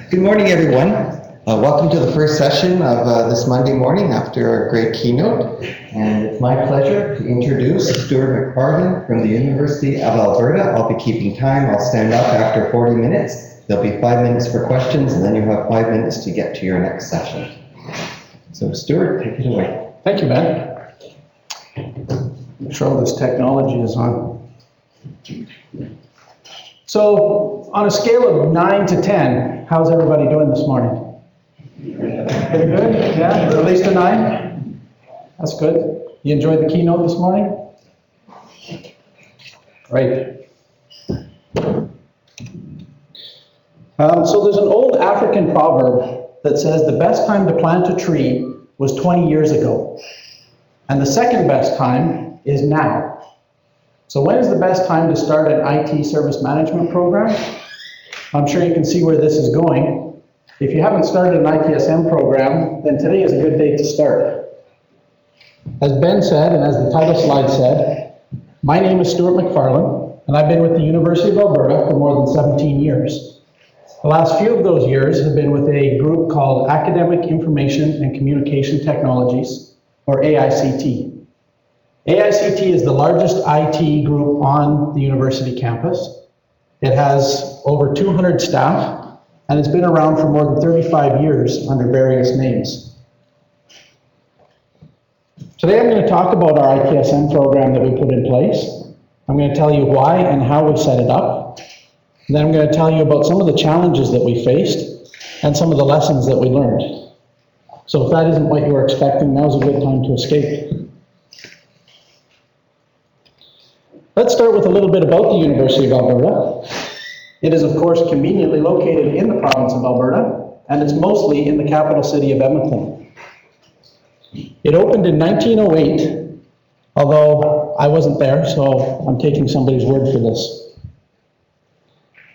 Good morning, everyone. Welcome to the first session of this Monday morning after a great keynote. And it's my pleasure to introduce Stuart McFarlane from the University of Alberta. I'll be keeping time. I'll stand up after 40 minutes. There'll be 5 minutes for questions, and then you'll have 5 minutes to get to your next session. So Stuart, take it away. Thank you, Ben. I'm sure all this technology is on. So, on a scale of 9 to 10, how's everybody doing this morning? Pretty good? Yeah? At least a 9? That's good. You enjoyed the keynote this morning? Great. So there's an old African proverb that says the best time to plant a tree was 20 years ago, and the second best time is now. So when is the best time to start an IT service management program? I'm sure you can see where this is going. If you haven't started an ITSM program, then today is a good day to start. As Ben said, and as the title slide said, my name is Stuart McFarlane, and I've been with the University of Alberta for more than 17 years. The last few of those years have been with a group called Academic Information and Communication Technologies, or AICT. AICT is the largest IT group on the university campus. It has over 200 staff, and it's been around for more than 35 years under various names. Today I'm going to talk about our ITSM program that we put in place. I'm going to tell you why and how we set it up. And then I'm going to tell you about some of the challenges that we faced and some of the lessons that we learned. So if that isn't what you were expecting, now's a good time to escape. Let's start with a little bit about the University of Alberta. It is, of course, conveniently located in the province of Alberta, and it's mostly in the capital city of Edmonton. It opened in 1908, although I wasn't there, so I'm taking somebody's word for this.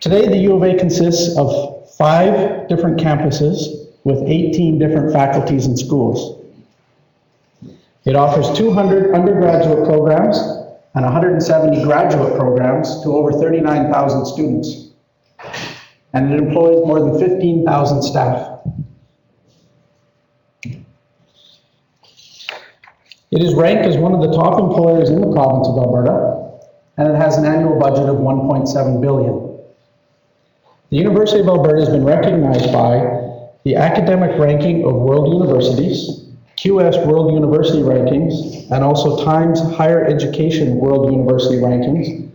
Today, the U of A consists of 5 different campuses with 18 different faculties and schools. It offers 200 undergraduate programs and 170 graduate programs to over 39,000 students. And it employs more than 15,000 staff. It is ranked as one of the top employers in the province of Alberta, and it has an annual budget of $1.7 billion. The University of Alberta has been recognized by the Academic Ranking of World Universities, QS World University Rankings, and also Times Higher Education World University Rankings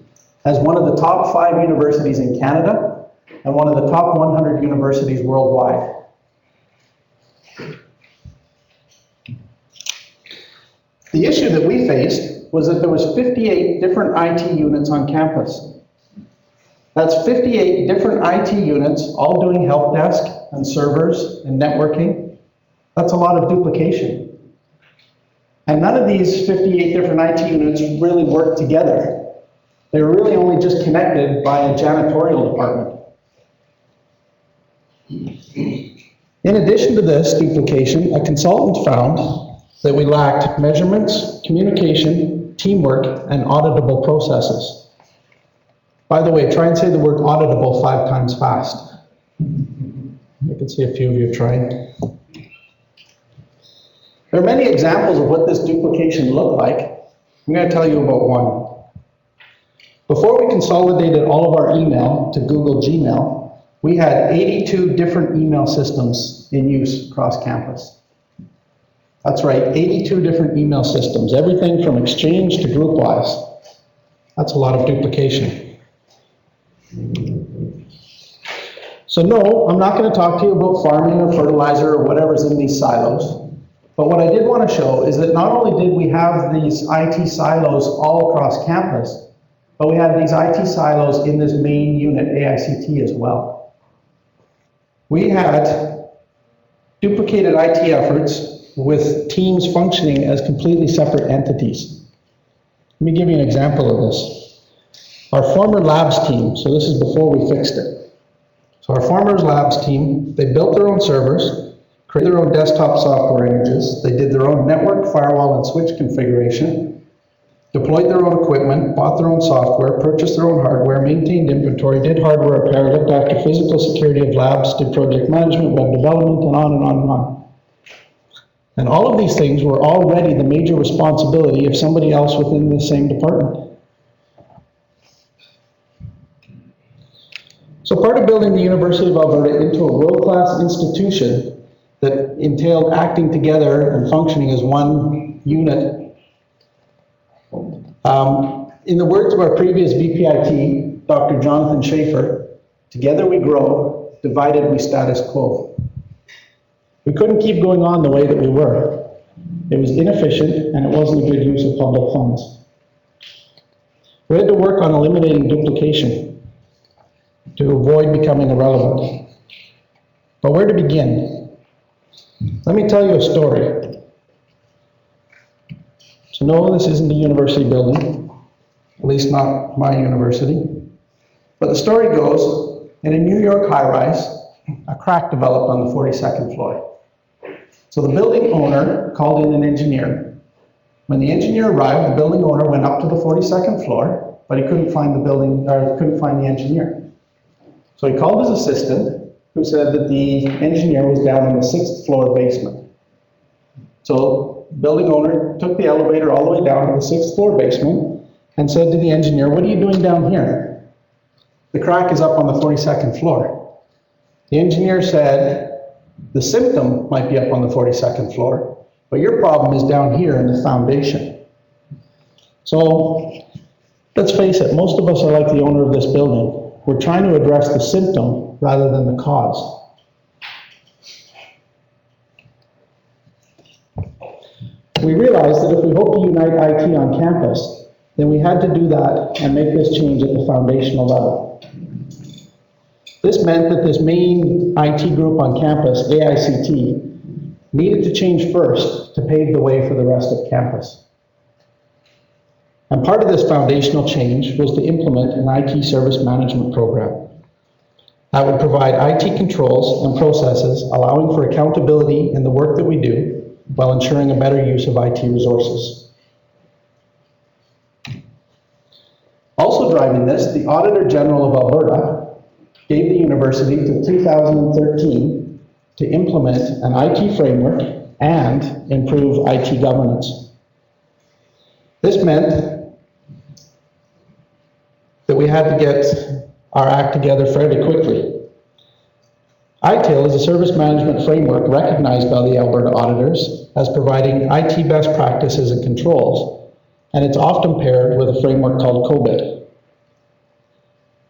as one of the top 5 universities in Canada and one of the top 100 universities worldwide. The issue that we faced was that there was 58 different IT units on campus. That's 58 different IT units all doing help desk and servers and networking. That's a lot of duplication. And none of these 58 different IT units really work together. They're really only just connected by a janitorial department. In addition to this duplication, a consultant found that we lacked measurements, communication, teamwork, and auditable processes. By the way, try and say the word auditable 5 times fast. I can see a few of you trying. There are many examples of what this duplication looked like. I'm going to tell you about one. Before we consolidated all of our email to Google Gmail, we had 82 different email systems in use across campus. That's right, 82 different email systems, everything from Exchange to GroupWise. That's a lot of duplication. So no, I'm not going to talk to you about farming or fertilizer or whatever's in these silos. But what I did want to show is that not only did we have these IT silos all across campus, but we had these IT silos in this main unit, AICT, as well. We had duplicated IT efforts with teams functioning as completely separate entities. Let me give you an example of this. Our former labs team, so this is before we fixed it. So our former labs team, they built their own servers, created their own desktop software images, they did their own network, firewall, and switch configuration, deployed their own equipment, bought their own software, purchased their own hardware, maintained inventory, did hardware repair, looked after physical security of labs, did project management, web development, and on and on and on. And all of these things were already the major responsibility of somebody else within the same department. So part of building the University of Alberta into a world-class institution that entailed acting together and functioning as one unit. In the words of our previous VPIT, Dr. Jonathan Schaefer, together we grow, divided we status quo. We couldn't keep going on the way that we were. It was inefficient and it wasn't a good use of public funds. We had to work on eliminating duplication to avoid becoming irrelevant. But where to begin? Let me tell you a story. So no, this isn't a university building, at least not my university. But the story goes, in a New York high-rise, a crack developed on the 42nd floor. So the building owner called in an engineer. When the engineer arrived, the building owner went up to the 42nd floor, but he couldn't find the engineer. So he called his assistant, who said that the engineer was down in the 6th floor basement. So the building owner took the elevator all the way down to the 6th floor basement and said to the engineer, "What are you doing down here? The crack is up on the 42nd floor." The engineer said, "The symptom might be up on the 42nd floor, but your problem is down here in the foundation." So let's face it, most of us are like the owner of this building. We're trying to address the symptom rather than the cause. We realized that if we hope to unite IT on campus, then we had to do that and make this change at the foundational level. This meant that this main IT group on campus, AICT, needed to change first to pave the way for the rest of campus. And part of this foundational change was to implement an IT service management program that would provide IT controls and processes, allowing for accountability in the work that we do, while ensuring a better use of IT resources. Also driving this, the Auditor General of Alberta gave the university till 2013 to implement an IT framework and improve IT governance. This meant that we had to get our act together fairly quickly. ITIL is a service management framework recognized by the Alberta auditors as providing IT best practices and controls, and it's often paired with a framework called COBIT.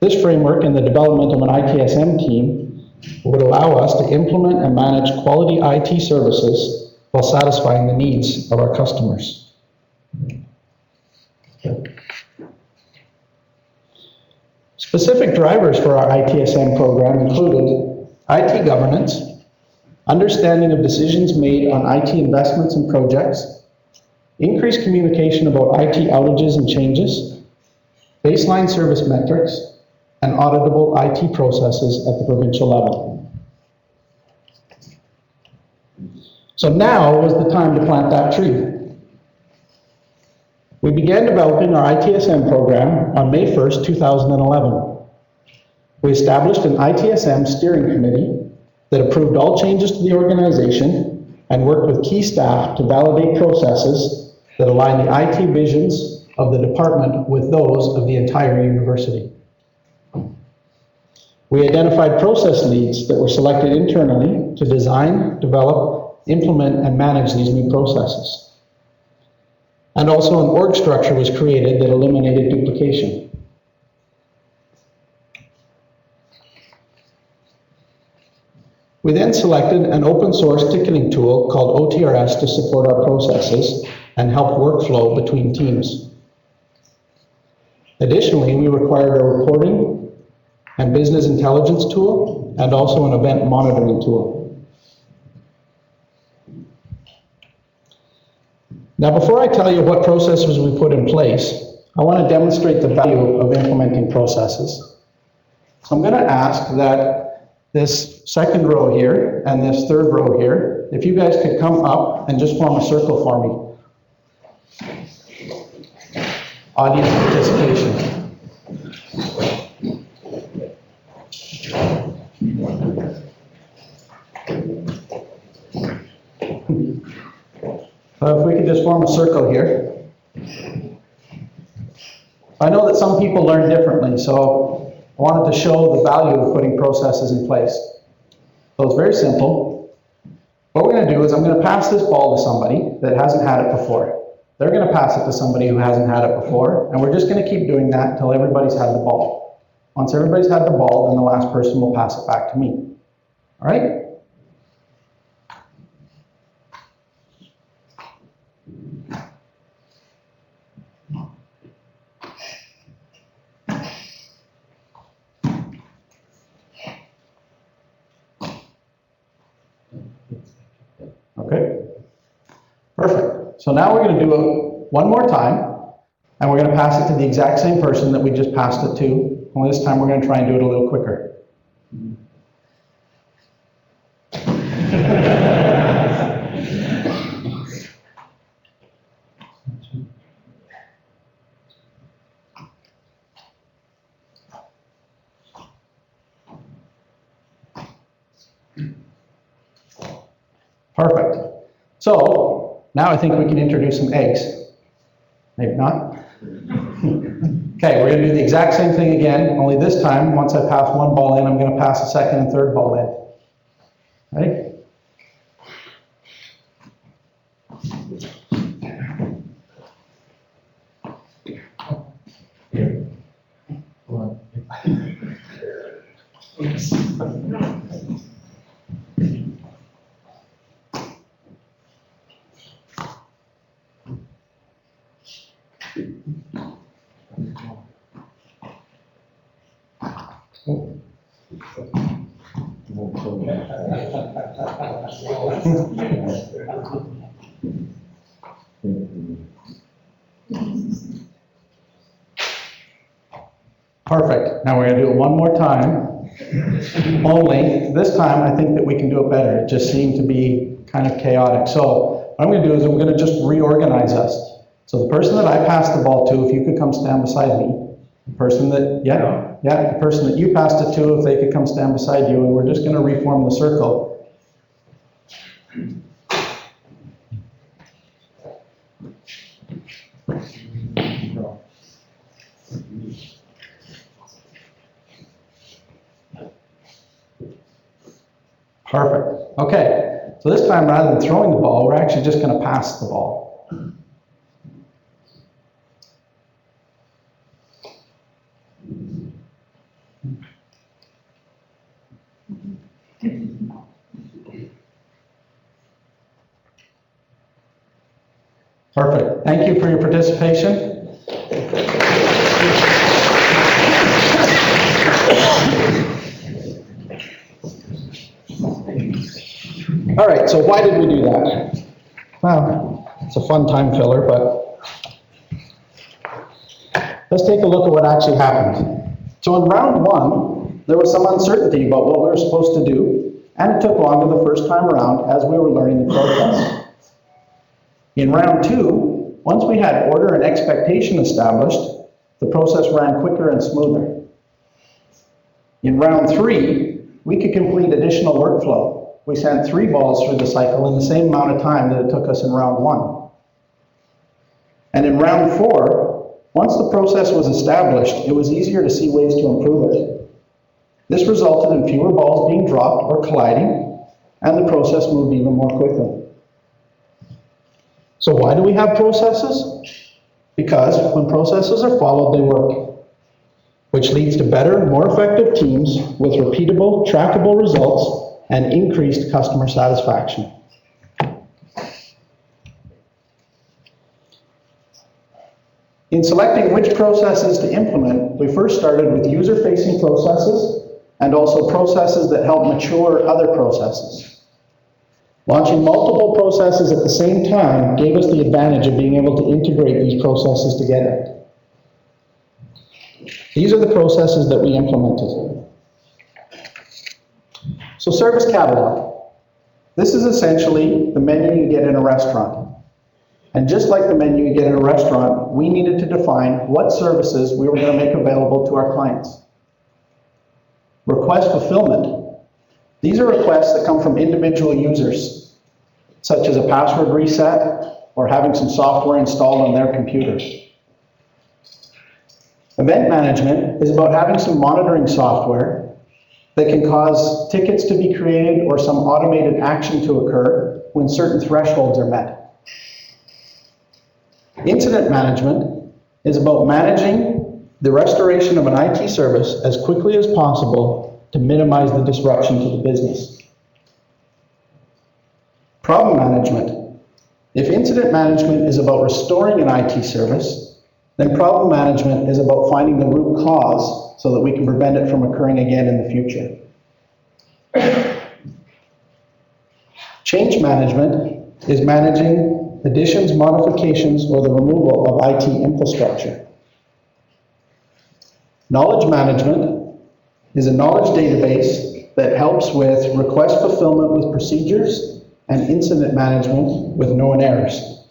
This framework and the development of an ITSM team would allow us to implement and manage quality IT services while satisfying the needs of our customers. Specific drivers for our ITSM program included IT governance, understanding of decisions made on IT investments and projects, increased communication about IT outages and changes, baseline service metrics, and auditable IT processes at the provincial level. So now was the time to plant that tree. We began developing our ITSM program on May 1st, 2011. We established an ITSM steering committee that approved all changes to the organization and worked with key staff to validate processes that align the IT visions of the department with those of the entire university. We identified process leads that were selected internally to design, develop, implement, and manage these new processes. And also an org structure was created that eliminated duplication. We then selected an open source ticketing tool called OTRS to support our processes and help workflow between teams. Additionally, we required a reporting and business intelligence tool and also an event monitoring tool. Now, before I tell you what processes we put in place, I want to demonstrate the value of implementing processes. So I'm going to ask that this second row here and this third row here, if you guys could come up and just form a circle for me. audience participation. So if we could just form a circle here. I know that some people learn differently, so I wanted to show the value of putting processes in place. So it's very simple. What we're going to do is I'm going to pass this ball to somebody that hasn't had it before. They're going to pass it to somebody who hasn't had it before, and we're just going to keep doing that until everybody's had the ball. Once everybody's had the ball, then the last person will pass it back to me. All right? Okay, perfect. So now we're going to do it one more time, and we're going to pass it to the exact same person that we just passed it to, only this time we're going to try and do it a little quicker. Perfect. So now I think we can introduce some eggs. Maybe not. Okay, we're going to do the exact same thing again, only this time, once I pass one ball in, I'm going to pass the second and third ball in. Ready? Perfect. Now we're going to do it one more time. Only this time I think that we can do it better. It just seemed to be kind of chaotic. So what I'm going to do is I'm going to just reorganize us. So the person that I passed the ball to, if you could come stand beside me. The person that, the person that you passed it to, if they could come stand beside you, and we're just going to reform the circle. Perfect. Okay, so this time rather than throwing the ball, we're actually just going to pass the ball. Perfect. Thank you for your participation. All right, so why did we do that? Well, it's a fun time filler, but let's take a look at what actually happened. So in round one, there was some uncertainty about what we were supposed to do, and it took longer the first time around as we were learning the process. In round two, once we had order and expectation established, the process ran quicker and smoother. In round three, we could complete additional workflow. We sent 3 balls through the cycle in the same amount of time that it took us in round one. And in round 4, once the process was established, it was easier to see ways to improve it. This resulted in fewer balls being dropped or colliding, and the process moved even more quickly. So why do we have processes? Because when processes are followed, they work, which leads to better, more effective teams with repeatable, trackable results and increased customer satisfaction. In selecting which processes to implement, we first started with user-facing processes and also processes that help mature other processes. Launching multiple processes at the same time gave us the advantage of being able to integrate these processes together. These are the processes that we implemented. So service catalog. This is essentially the menu you get in a restaurant. And just like the menu you get in a restaurant, we needed to define what services we were going to make available to our clients. Request fulfillment. These are requests that come from individual users, such as a password reset or having some software installed on their computer. Event management is about having some monitoring software that can cause tickets to be created or some automated action to occur when certain thresholds are met. Incident management is about managing the restoration of an IT service as quickly as possible to minimize the disruption to the business. Problem management. If incident management is about restoring an IT service, then problem management is about finding the root cause so that we can prevent it from occurring again in the future. Change management is managing additions, modifications, or the removal of IT infrastructure. Knowledge management is a knowledge database that helps with request fulfillment with procedures and incident management with known errors.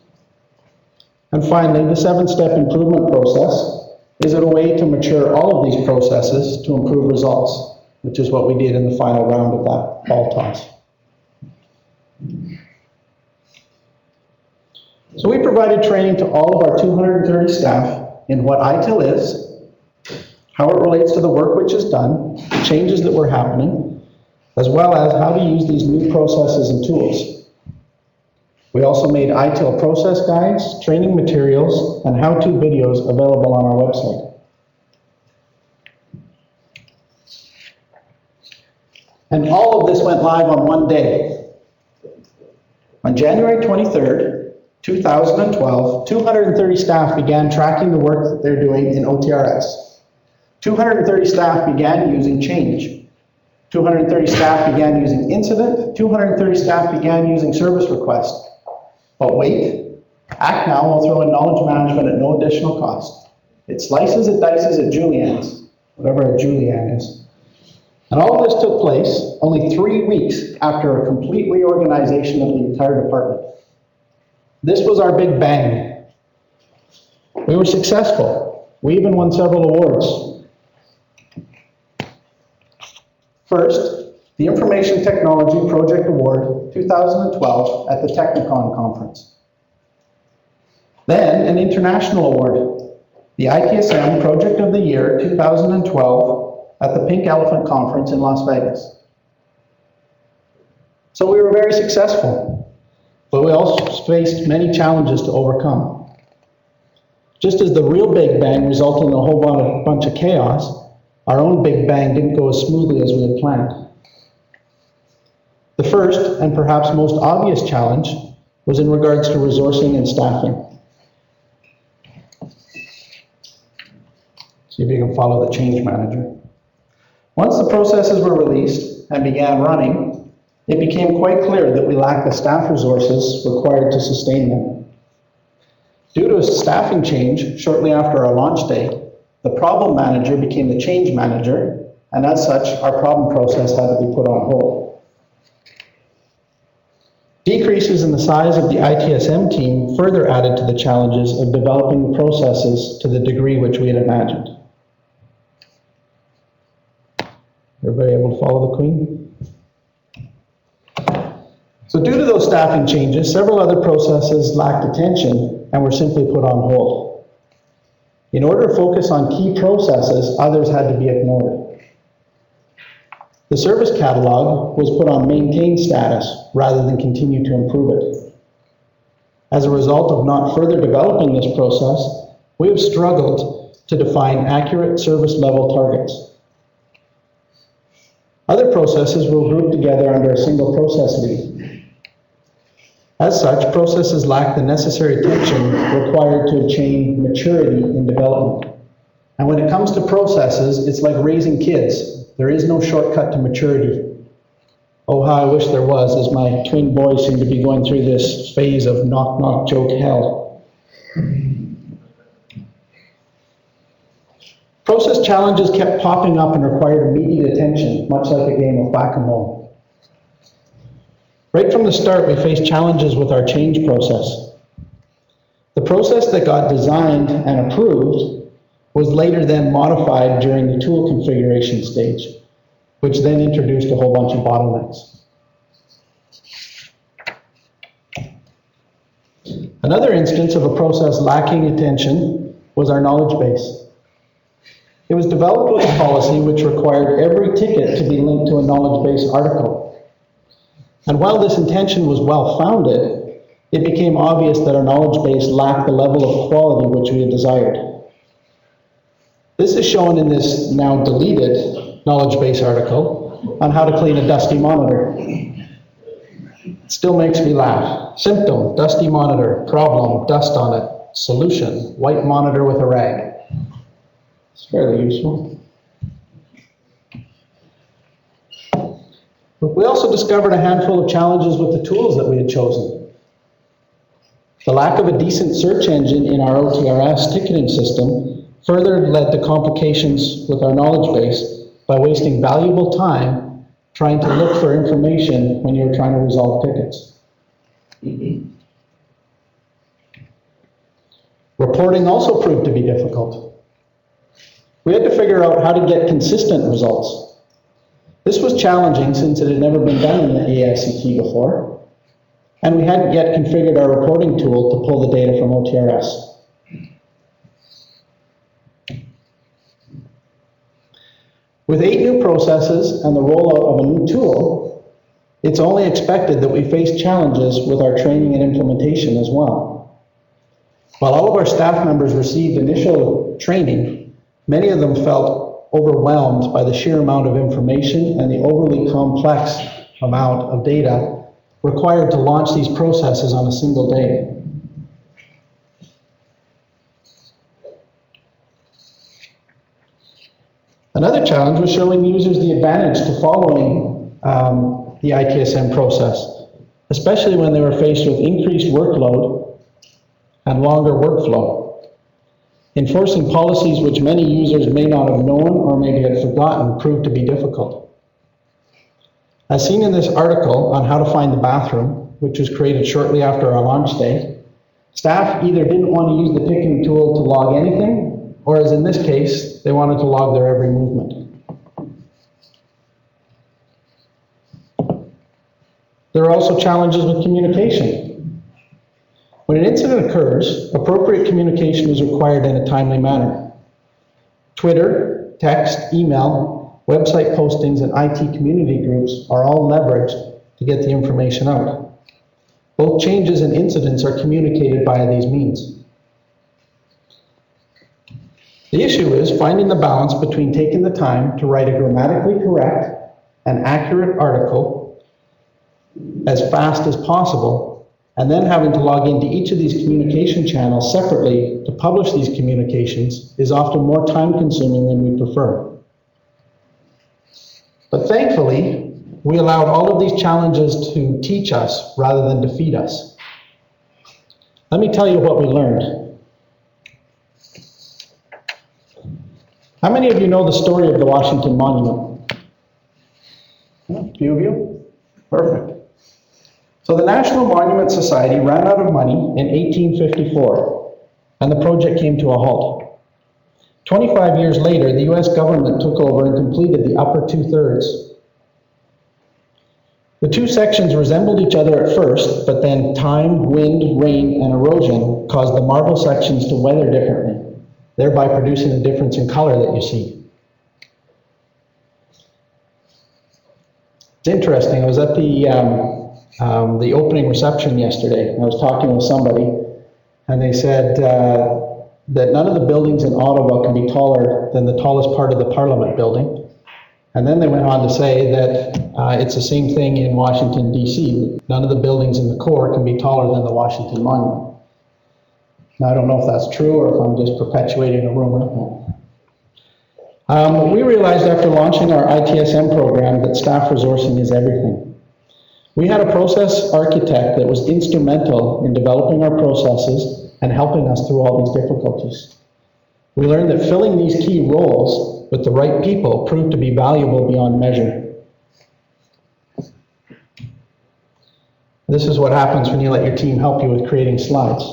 And finally, the 7-step improvement process is a way to mature all of these processes to improve results, which is what we did in the final round of that ball toss. So we provided training to all of our 230 staff in what ITIL is, how it relates to the work which is done, changes that were happening, as well as how to use these new processes and tools. We also made ITIL process guides, training materials, and how-to videos available on our website. And all of this went live on one day. On January 23rd, 2012, 230 staff began tracking the work that they're doing in OTRS. 230 staff began using change. 230 staff began using incident. 230 staff began using service request. But wait, Act Now will throw in knowledge management at no additional cost. It slices, it dices, it juliennes, whatever a julienne is. And all of this took place only 3 weeks after a complete reorganization of the entire department. This was our big bang. We were successful. We even won several awards. First, the Information Technology Project Award 2012 at the Technicon Conference. Then an international award, the ITSM Project of the Year 2012 at the Pink Elephant Conference in Las Vegas. So we were very successful. But we also faced many challenges to overcome. Just as the real Big Bang resulted in a whole bunch of chaos, our own Big Bang didn't go as smoothly as we had planned. The first, and perhaps most obvious challenge, was in regards to resourcing and staffing. See if you can follow the change manager. Once the processes were released and began running, it became quite clear that we lacked the staff resources required to sustain them. Due to a staffing change shortly after our launch day, the problem manager became the change manager, and as such, our problem process had to be put on hold. Decreases in the size of the ITSM team further added to the challenges of developing the processes to the degree which we had imagined. Everybody able to follow the Queen? So due to those staffing changes, several other processes lacked attention and were simply put on hold. In order to focus on key processes, others had to be ignored. The service catalog was put on maintain status rather than continue to improve it. As a result of not further developing this process, we have struggled to define accurate service level targets. Other processes were grouped together under a single process lead. As such, processes lack the necessary attention required to attain maturity in development. And when it comes to processes, it's like raising kids. There is no shortcut to maturity. Oh, how I wish there was, as my twin boys seem to be going through this phase of knock knock joke hell. Process challenges kept popping up and required immediate attention, much like a game of whack-a-mole. Right from the start, we faced challenges with our change process. process that got designed and approved was later then modified during the tool configuration stage, which then introduced a whole bunch of bottlenecks. Another instance of a process lacking attention was our knowledge base. It was developed with a policy which required every ticket to be linked to a knowledge base article. And while this intention was well-founded, it became obvious that our knowledge base lacked the level of quality which we had desired. This is shown in this now deleted knowledge base article on how to clean a dusty monitor. It still makes me laugh. Symptom, dusty monitor. Problem, dust on it. Solution, white monitor with a rag. It's fairly useful. But we also discovered a handful of challenges with the tools that we had chosen. The lack of a decent search engine in our OTRS ticketing system further led to complications with our knowledge base by wasting valuable time trying to look for information when you're trying to resolve tickets. Reporting also proved to be difficult. We had to figure out how to get consistent results. This was challenging since it had never been done in the AICT before, and we hadn't yet configured our reporting tool to pull the data from OTRS. With 8 new processes and the rollout of a new tool, it's only expected that we face challenges with our training and implementation as well. While all of our staff members received initial training, many of them felt overwhelmed by the sheer amount of information and the overly complex amount of data required to launch these processes on a single day. Another challenge was showing users the advantage to following the ITSM process, especially when they were faced with increased workload and longer workflow. Enforcing policies which many users may not have known or maybe had forgotten proved to be difficult. As seen in this article on how to find the bathroom, which was created shortly after our launch day, staff either didn't want to use the ticketing tool to log anything, or as in this case, they wanted to log their every movement. There are also challenges with communication. When an incident occurs, appropriate communication is required in a timely manner. Twitter, text, email, website postings, and IT community groups are all leveraged to get the information out. Both changes and incidents are communicated via these means. The issue is finding the balance between taking the time to write a grammatically correct and accurate article as fast as possible, and then having to log into each of these communication channels separately to publish these communications is often more time-consuming than we prefer. But thankfully, we allowed all of these challenges to teach us rather than defeat us. Let me tell you what we learned. How many of you know the story of the Washington Monument? A few of you? Perfect. So the National Monument Society ran out of money in 1854, and the project came to a halt. 25 years later, the US government took over and completed the upper 2/3. The two sections resembled each other at first, but then time, wind, rain, and erosion caused the marble sections to weather differently, thereby producing the difference in color that you see. It's interesting, I was at the opening reception yesterday, and I was talking with somebody, and they said that none of the buildings in Ottawa can be taller than the tallest part of the Parliament building. And then they went on to say that it's the same thing in Washington, D.C. None of the buildings in the core can be taller than the Washington Monument. Now, I don't know if that's true or if I'm just perpetuating a rumor. We realized after launching our ITSM program that staff resourcing is everything. We had a process architect that was instrumental in developing our processes and helping us through all these difficulties. We learned that filling these key roles with the right people proved to be valuable beyond measure. This is what happens when you let your team help you with creating slides.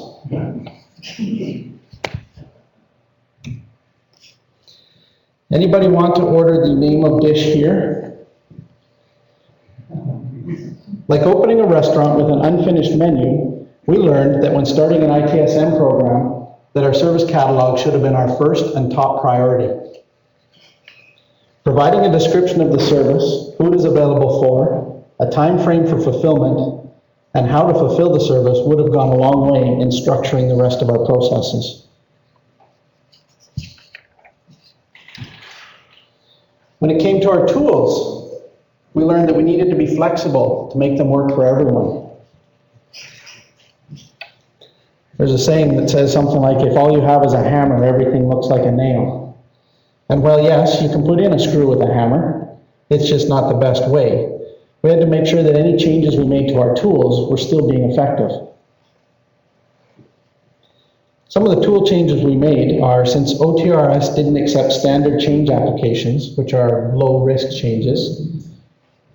Anybody want to order the name of dish here? Like opening a restaurant with an unfinished menu, we learned that when starting an ITSM program, that our service catalog should have been our first and top priority. Providing a description of the service, who it is available for, a time frame for fulfillment, and how to fulfill the service would have gone a long way in structuring the rest of our processes. When it came to our tools, we learned that we needed to be flexible to make them work for everyone. There's a saying that says something like, if all you have is a hammer, everything looks like a nail. And while yes, you can put in a screw with a hammer, it's just not the best way. We had to make sure that any changes we made to our tools were still being effective. Some of the tool changes we made are, since OTRS didn't accept standard change applications, which are low-risk changes,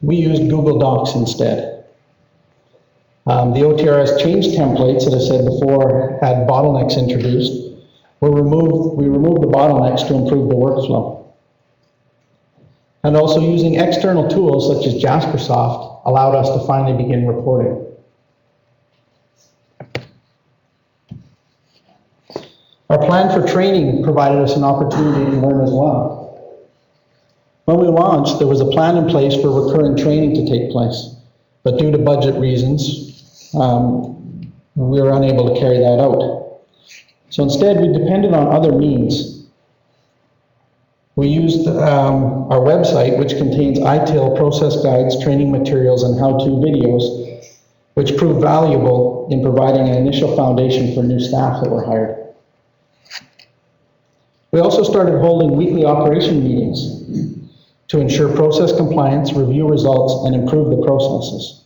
we used Google Docs instead. The OTRS change templates, that I said before, had bottlenecks introduced. We removed the bottlenecks to improve the workflow. And also using external tools such as Jaspersoft allowed us to finally begin reporting. Our plan for training provided us an opportunity to learn as well. When we launched, there was a plan in place for recurring training to take place, but due to budget reasons, we were unable to carry that out. So instead, we depended on other means. We used our website, which contains ITIL process guides, training materials, and how-to videos, which proved valuable in providing an initial foundation for new staff that were hired. We also started holding weekly operation meetings to ensure process compliance, review results, and improve the processes.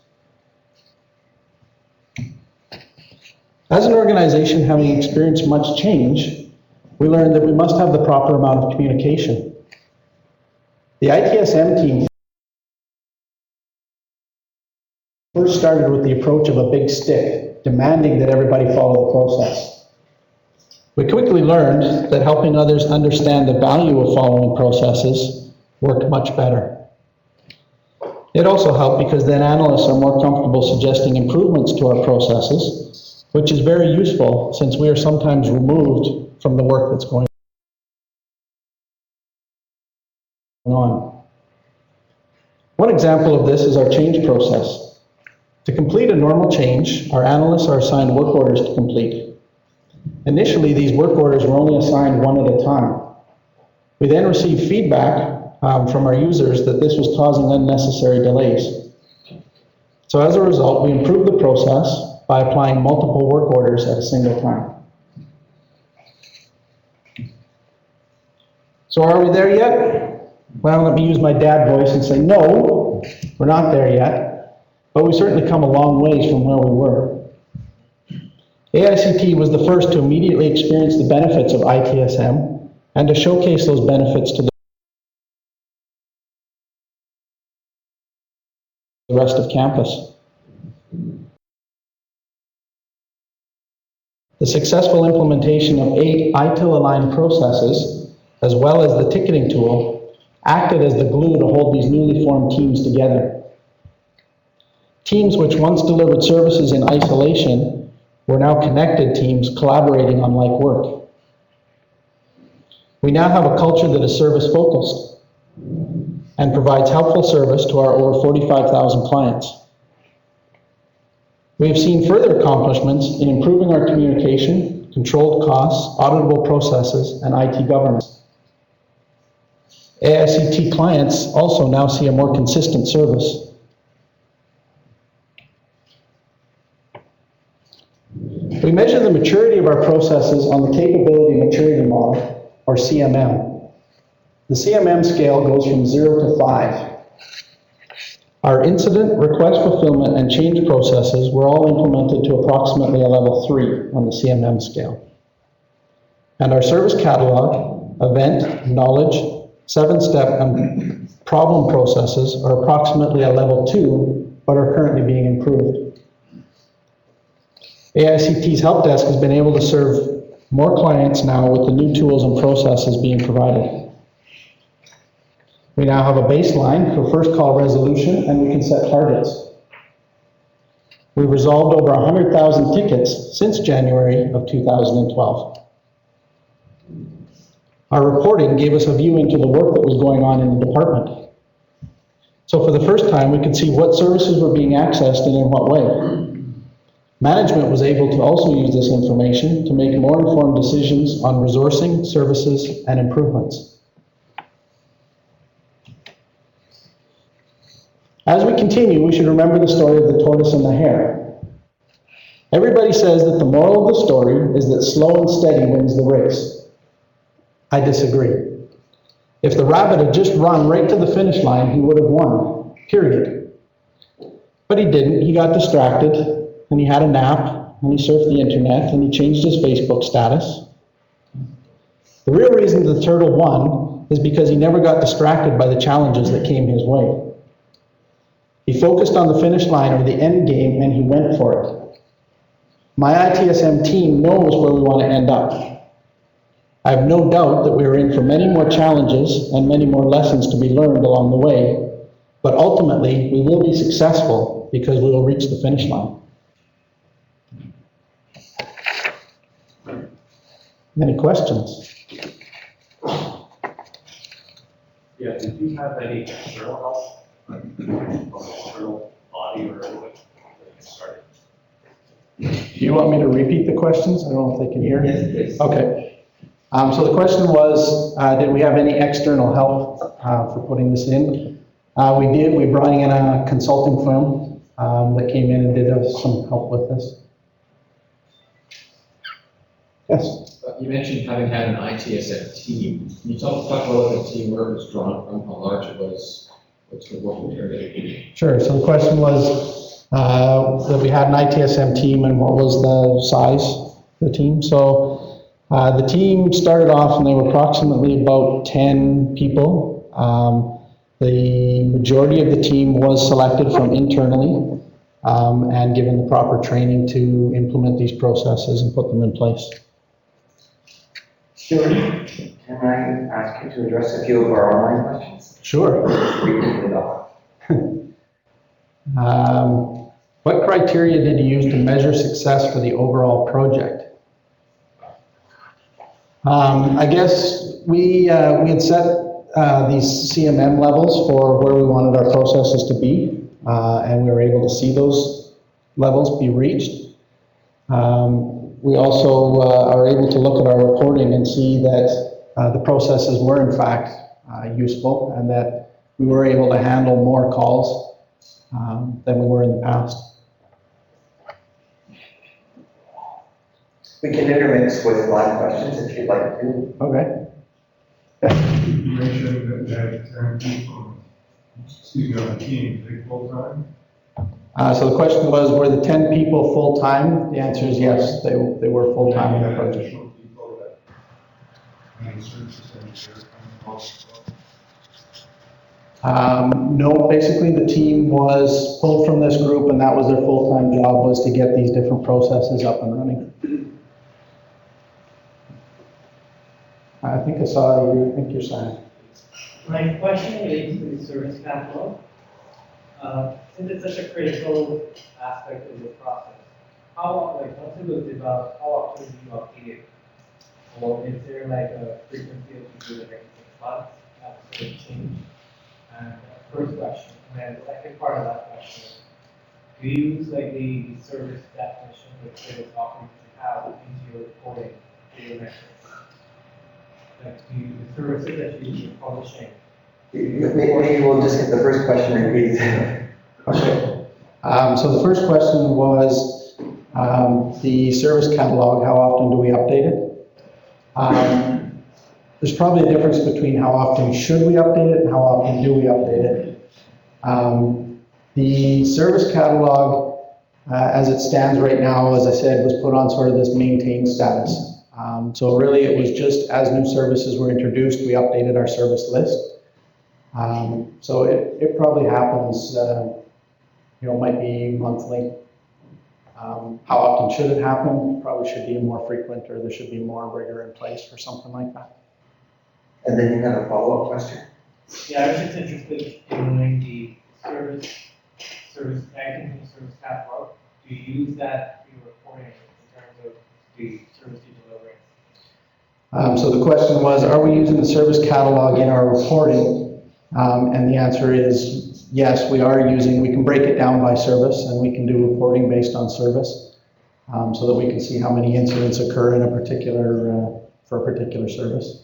As an organization having experienced much change, we learned that we must have the proper amount of communication. The ITSM team first started with the approach of a big stick, demanding that everybody follow the process. We quickly learned that helping others understand the value of following processes worked much better. It also helped because then analysts are more comfortable suggesting improvements to our processes, which is very useful since we are sometimes removed from the work that's going on. One example of this is our change process. To complete a normal change, our analysts are assigned work orders to complete. Initially, these work orders were only assigned one at a time. We then received feedback from our users that this was causing unnecessary delays. So as a result, we improved the process by applying multiple work orders at a single time. So are we there yet? Well, let me use my dad voice and say, no, we're not there yet, but we've certainly come a long ways from where we were. AICT was the first to immediately experience the benefits of ITSM and to showcase those benefits to the rest of campus. The successful implementation of 8 ITIL-aligned processes, as well as the ticketing tool, acted as the glue to hold these newly formed teams together. Teams which once delivered services in isolation were now connected teams collaborating on like work. We now have a culture that is service-focused and provides helpful service to our over 45,000 clients. We have seen further accomplishments in improving our communication, controlled costs, auditable processes, and IT governance. AICT clients also now see a more consistent service. We measure the maturity of our processes on the Capability Maturity Model, or CMM. The CMM scale goes from 0 to 5. Our incident, request fulfillment, and change processes were all implemented to approximately a level 3 on the CMM scale. And our service catalog, event, knowledge, 7-step, and problem processes are approximately a level 2, but are currently being improved. AICT's help desk has been able to serve more clients now with the new tools and processes being provided. We now have a baseline for first call resolution, and we can set targets. We've resolved over 100,000 tickets since January of 2012. Our reporting gave us a view into the work that was going on in the department. So for the first time, we could see what services were being accessed and in what way. Management was able to also use this information to make more informed decisions on resourcing, services, and improvements. As we continue, we should remember the story of the tortoise and the hare. Everybody says that the moral of the story is that slow and steady wins the race. I disagree. If the rabbit had just run right to the finish line, he would have won, period. But he didn't. He got distracted, and he had a nap, and he surfed the internet, and he changed his Facebook status. The real reason the turtle won is because he never got distracted by the challenges that came his way. He focused on the finish line or the end game, and he went for it. My ITSM team knows where we want to end up. I have no doubt that we are in for many more challenges and many more lessons to be learned along the way, but ultimately we will be successful because we will reach the finish line. Any questions? Yeah, did you have any external help? Like external body or anything that you started? Do you want me to repeat the questions? I don't know if they can hear. Yes, please. Okay. So the question was, did we have any external help for putting this in? We did. We brought in a consulting firm that came in and did some help with this. Yes? You mentioned having had an ITSM team. Can you talk about what the team work was drawn from, how large it was, what's the working area? Sure. So the question was that we had an ITSM team and what was the size of the team. So the team started off and they were approximately about 10 people. The majority of the team was selected from internally and given the proper training to implement these processes and put them in place. Stuart, can I ask you to address a few of our online questions? Sure. Briefly though. What criteria did you use to measure success for the overall project? I guess we had set these CMM levels for where we wanted our processes to be, and we were able to see those levels be reached. We also are able to look at our reporting and see that the processes were in fact useful and that we were able to handle more calls than we were in the past. We can intermix with live questions if you'd like to. Okay. You mentioned that you had 10 people, on the team, they full-time? So the question was, were the 10 people full-time? The answer is yes, they were full-time in the project. Additional people that, any services engineers, No, basically the team was pulled from this group and that was their full-time job, was to get these different processes up and running. I think I saw you, I think you're saying. My question relates to the service catalog. Since it's such a critical aspect of the process, once it was developed, how often do you update it? Or is there like a frequency that you do every 6 months, sort of change? And first question, and then the second part of that question, do you use like the service definition that service offerings you have into your reporting, to your metrics? Like the services that you're publishing. Maybe we'll just get the first question repeated. Okay. So the first question was the service catalog, how often do we update it? There's probably a difference between how often should we update it and how often do we update it. The service catalog, as it stands right now, as I said, was put on sort of this maintained status. So really it was just as new services were introduced, we updated our service list. So it probably happens, might be monthly. How often should it happen? Probably should be more frequent, or there should be more rigor in place for something like that. And then you have a follow-up question? Yeah, I was just interested in knowing the acting service catalog. Do you use that in reporting in terms of the service you're delivering? So the question was, are we using the service catalog in our reporting? And the answer is yes, we are using, we can break it down by service, and we can do reporting based on service, so that we can see how many incidents occur in a particular, for a particular service.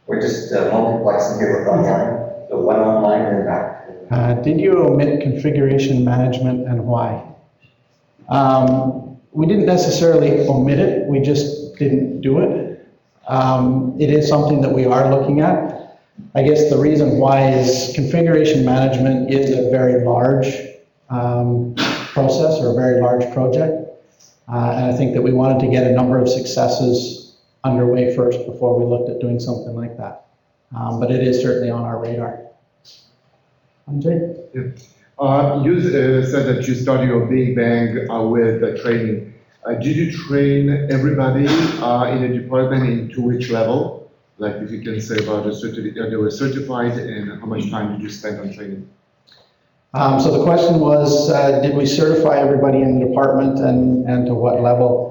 We're just multiplexing here with online, so one online and back. Did you omit configuration management, and why? We didn't necessarily omit it, we just didn't do it. It is something that we are looking at. I guess the reason why is configuration management is a very large process, or a very large project. And I think that we wanted to get a number of successes underway first before we looked at doing something like that. But it is certainly on our radar. Andre? You said that you started your Big Bang with training. Did you train everybody in the department into which level? Like if you can say about they were certified, and how much time did you spend on training? So the question was, did we certify everybody in the department, and to what level?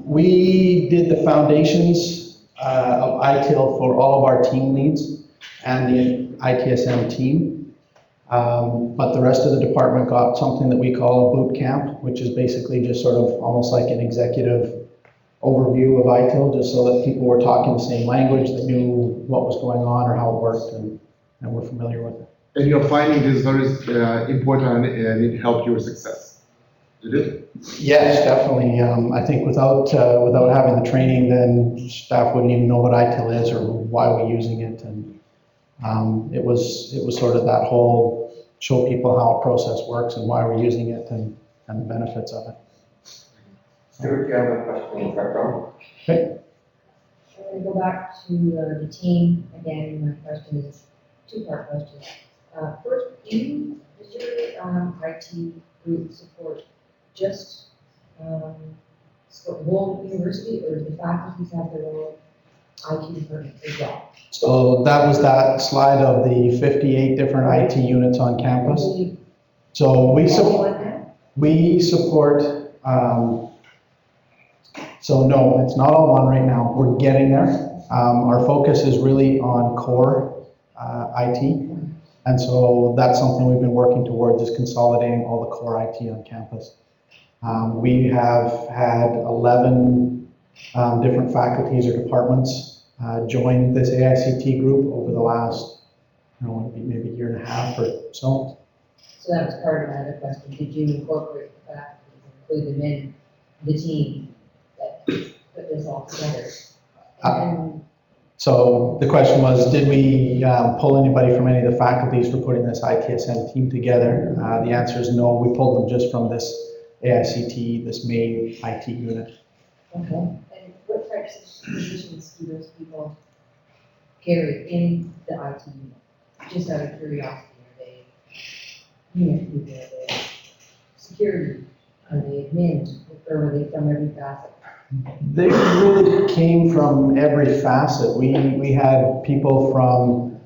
We did the foundations of ITIL for all of our team leads and the ITSM team. But the rest of the department got something that we call a boot camp, which is basically just sort of almost like an executive overview of ITIL, just so that people were talking the same language, that knew what was going on or how it worked, and were familiar with it. And you're finding this very important, and it helped your success. Did it? Yes, definitely. I think without having the training, then staff wouldn't even know what ITIL is or why we're using it, and it was sort of that whole show people how a process works and why we're using it, and the benefits of it. Stuart, you have a question in the front row? Okay. I'm going to go back to the team again. My question is two-part question. First, does your IT group support just whole university, or do the faculties have their own IT department as well? So that was that slide of the 58 different IT units on campus. So we support, so no, it's not all one right now. We're getting there. Our focus is really on core IT. And so that's something we've been working towards, is consolidating all the core IT on campus. We have had 11 different faculties or departments join this AICT group over the last, I don't know, maybe a year and a half or so. So that was part of my other question. Did you incorporate the faculties, include them in the team that put this all together? So the question was, did we pull anybody from any of the faculties for putting this ITSM team together? The answer is no. We pulled them just from this AICT, this main IT unit. Okay. And what types of positions do those people carry in the IT unit? Just out of curiosity, are they unit people? Are they security? Are they admin? Or are they from every facet? They really came from every facet. We had people from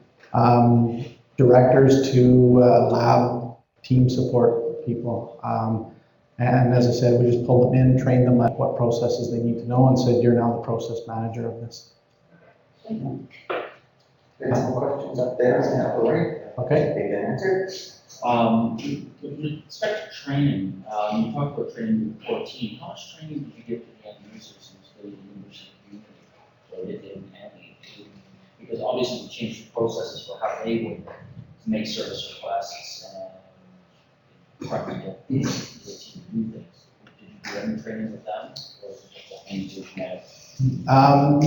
directors to lab team support people. And as I said, we just pulled them in, trained them at what processes they need to know, and said, you're now the process manager of this. Thank you. There's some questions up there on the upper right. Okay. They can answer. With respect to training, you talked about training the core team. How much training did you give to the end users in the university community? Or did they any? Because obviously you changed the processes for how they would make service requests and partner with the team do things. Did you do any training with them, or was it just a hand to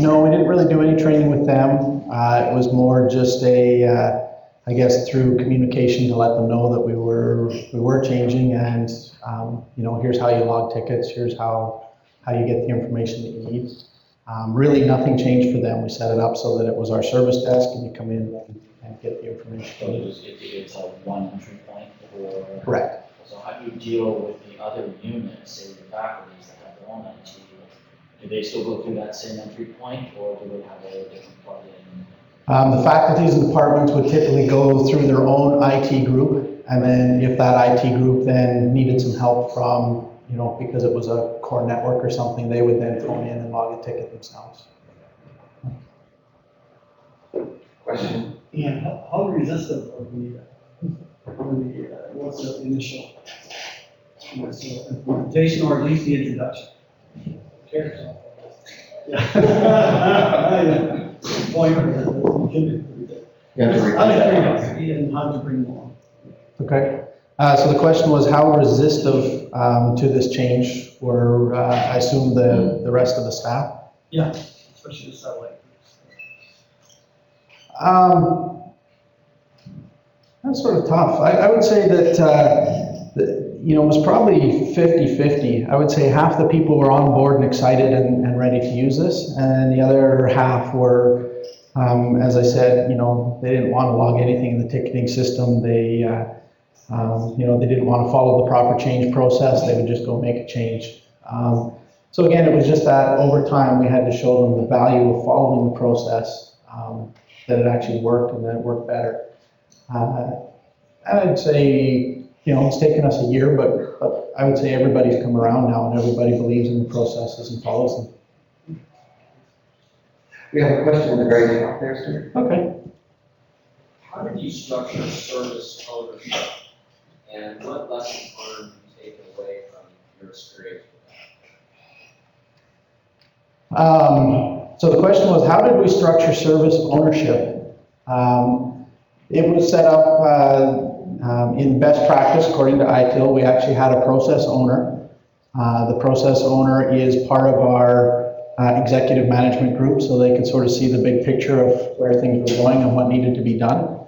No, we didn't really do any training with them. It was more just a, I guess, through communication to let them know that we were changing, and you know, here's how you log tickets, here's how you get the information that you need. Really, nothing changed for them. We set it up so that it was our service desk, and you come in and get the information. So it's a one entry point for. Correct. So how do you deal with the other units, say the faculties that have their own IT? Do they still go through that same entry point, or do they have a different plugin? The faculties and departments would typically go through their own IT group, and then if that IT group then needed some help from, because it was a core network or something, they would then phone in and log a ticket themselves. Question? And how resistant are what's the initial implementation, or at least the introduction? Yeah. Point. You have to repeat I'm that. curious, and how to bring them on. Okay. So the question was how resistive to this change were, I assume, the rest of the staff? Yeah, especially the satellite. That's sort of tough. I would say that, it was probably 50-50. I would say half the people were on board and excited and ready to use this, and the other half were, as I said, they didn't want to log anything in the ticketing system. They, they didn't want to follow the proper change process. They would just go make a change. So again, it was just that over time we had to show them the value of following the process, that it actually worked and that it worked better. I'd say, it's taken us a year, but I would say everybody's come around now and everybody believes in the processes and follows them. We have a question in the very top there, sir. Okay. How did you structure service ownership, and what lessons learned you take away from your experience with that? So the question was, how did we structure service ownership? It was set up in best practice according to ITIL. We actually had a process owner. The process owner is part of our executive management group, so they could sort of see the big picture of where things were going and what needed to be done.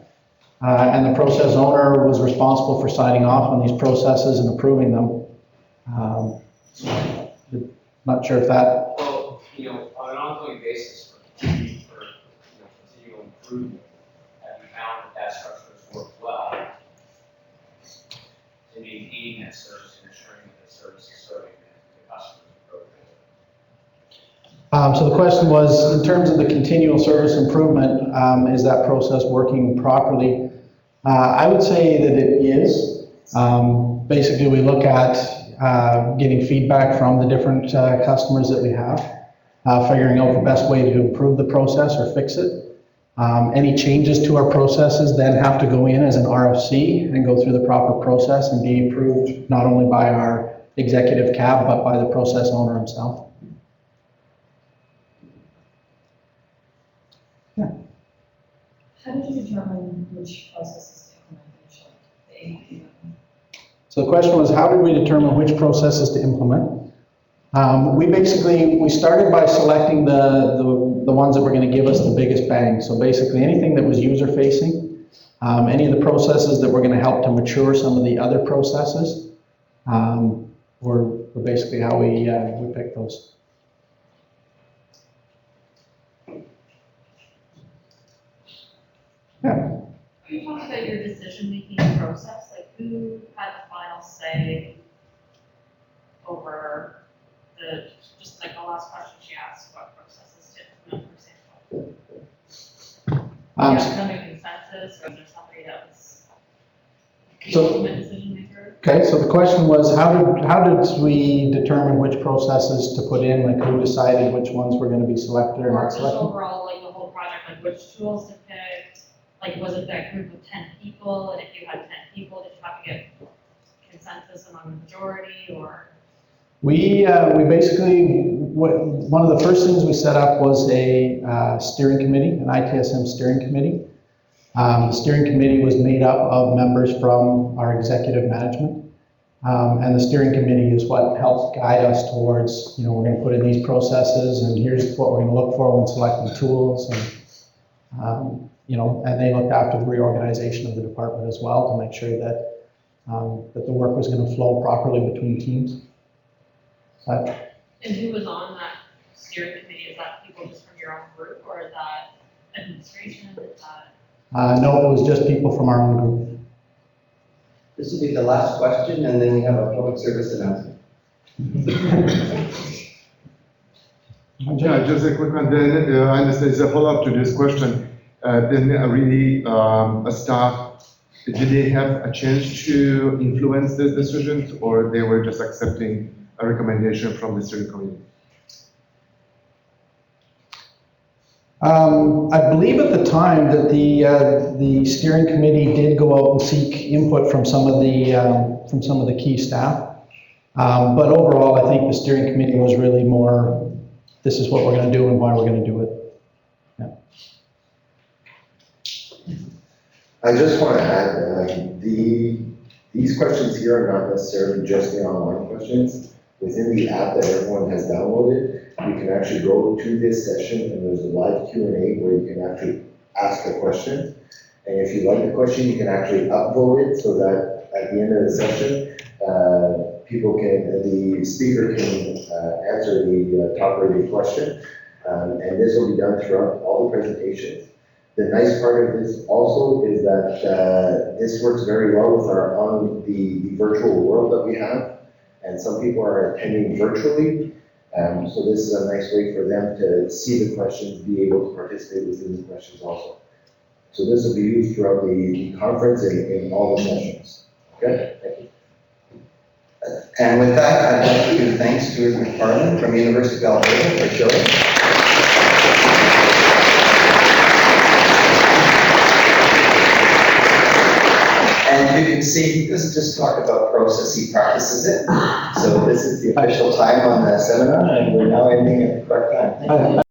And the process owner was responsible for signing off on these processes and approving them. Not sure if that. Well, on an ongoing basis for continual improvement, have you found that structure has worked well in maintaining that service and ensuring that the service is serving the customers appropriately? So the question was, in terms of the continual service improvement, is that process working properly? I would say that it is. Basically, we look at getting feedback from the different customers that we have, figuring out the best way to improve the process or fix it. Any changes to our processes then have to go in as an RFC and go through the proper process and be approved not only by our executive cab, but by the process owner himself. Yeah. How did you determine which processes to implement? So the question was, how did we determine which processes to implement? We started by selecting the ones that were going to give us the biggest bang. So basically anything that was user-facing, any of the processes that were going to help to mature some of the other processes, were basically how we picked those. Yeah. Can you talk about your decision-making process? Like, who had the final say over just like the last question she asked, what processes to implement, for example? Yeah, no consensus, or is there somebody that was the ultimate decision maker? Okay, so the question was, how did we determine which processes to put in? Like, who decided which ones were going to be selected or Or not just selected? overall, like the whole project, like which tools to pick? Like, was it that group of 10 people, and if you had 10 people, did you have to get consensus among the majority, or? We basically, one of the first things we set up was a steering committee, an ITSM steering committee. The steering committee was made up of members from our executive management. And the steering committee is what helps guide us towards, we're going to put in these processes, and here's what we're going to look for when selecting tools. And, and they looked after the reorganization of the department as well to make sure that, that the work was going to flow properly between teams. And who was on that steering committee? committee, is that people just from your own group, or is that administration, is that? No, it was just people from our own group. This will be the last question, and then we have a public service announcement. Yeah, just a quick one, then, I understand it's a follow-up to this question. Then really, a staff, did they have a chance to influence the decisions, or they were just accepting a recommendation from the steering committee? I believe at the time that the steering committee did go out and seek input from some of the key staff. But overall, I think the steering committee was really more, this is what we're going to do and why we're going to do it. I just want to add, these questions here are not necessarily just the online questions. Within the app that everyone has downloaded, you can actually go to this session and there's a live Q&A where you can actually ask a question. And if you like the question, you can actually upvote it so that at the end of the session, the speaker can answer the top rated question. And this will be done throughout all the presentations. The nice part of this also is that this works very well with the virtual world that we have. And some people are attending virtually. So this is a nice way for them to see the questions, be able to participate within the questions also. So this will be used throughout the conference and in all the sessions. Okay, thank you. And with that, I'd like to give thanks to Stuart McFarland from University of Alberta for showing. And you can see, he doesn't just talk about process, he practices it. So this is the official time on the seminar, and we're now ending at the correct time. Thank you.